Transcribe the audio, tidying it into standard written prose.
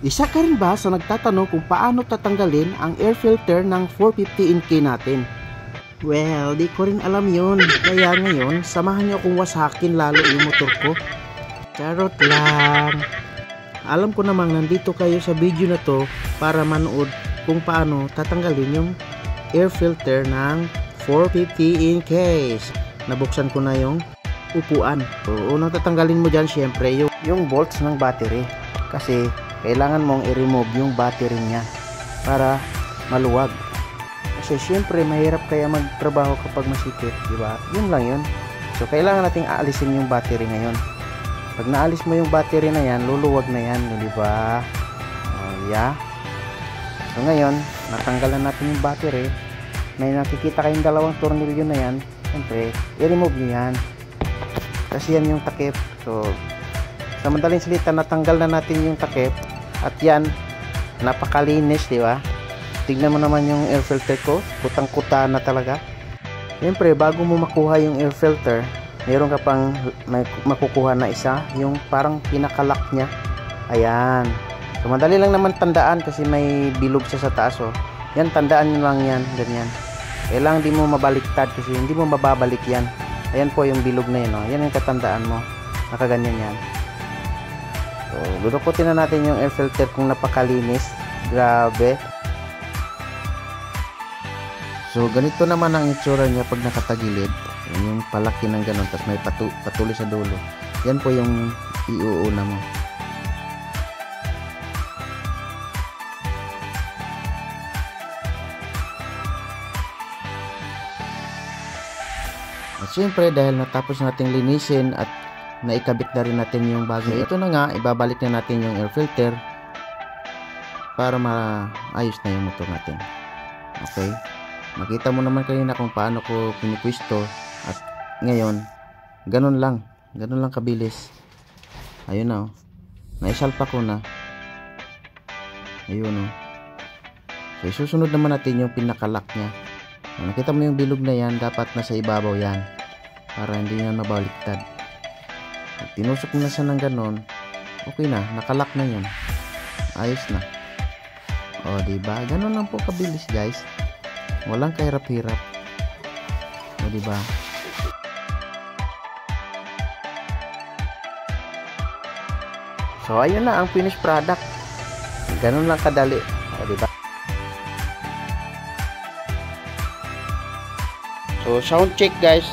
Isa ka rin ba sa nagtatanong kung paano tatanggalin ang air filter ng 450NK natin? Well, di ko rin alam yun. Kaya ngayon, samahan niyo akong wasakin lalo yung motor ko. Charot lang. Alam ko namang nandito kayo sa video na to para manood kung paano tatanggalin yung air filter ng 450NK. Nabuksan ko na yung upuan. So, unang tatanggalin mo dyan syempre yung bolts ng battery. Kasi kailangan mong i-remove yung battery niya para maluwag. Kasi syempre mahirap kaya magtrabaho kapag masikip, di ba? Yun lang yun. So kailangan nating aalisin yung battery ngayon. Pag naalis mo yung battery na yan, luluwag na yan, di ba? Yeah. So ngayon, natanggalan natin yung battery. May nakikita kayong dalawang tornilyo na yan. Syempre, i-remove nyo yan. Kasi yan yung takip. So sa madaling salita, natanggal na natin yung takip. At yan, napakalinis, di ba? Tignan mo naman yung air filter ko, kutang-kuta na talaga. Siyempre, bago mo makuha yung air filter, mayroon ka pang makukuha na isa, yung parang pinakalock niya. Ayan. So, madali lang naman tandaan kasi may bilog siya sa taas, oh. Yan, tandaan nyo lang yan, ganyan. Kailangan di mo mabaliktad kasi hindi mo mababalik yan. Ayan po yung bilog na yun, oh. Yan yung katandaan mo. Nakaganyan yan. So, dudukutin na natin yung air filter kung napakalinis. Grabe. So, ganito naman ang itsura niya pag nakatagilid. Yung palaki ng ganun, tapos may patuloy sa dulo. Yan po yung iuuna mo. At syempre, dahil natapos nating linisin at naikabit na rin natin yung bago. Ito na nga, ibabalik na natin yung air filter para maayos na yung motor natin. Okay? Makita mo naman kanina kung paano ko pinikwisto at ngayon, ganun lang kabilis. Ayun na, oh. Naisalpa ko na. Ayun, oh. So, isusunod naman natin yung pinakalock nya. Nakita mo yung bilog na yan, dapat nasa ibabaw yan para hindi yan mabaliktad. Tinusok mo na siya ng ganon, okay na, nakalock na yun, ayos na. O diba, ganon lang po kabilis guys, walang kahirap-hirap. O diba, so ayun na ang finished product, ganon lang kadali. O diba, so sound check guys.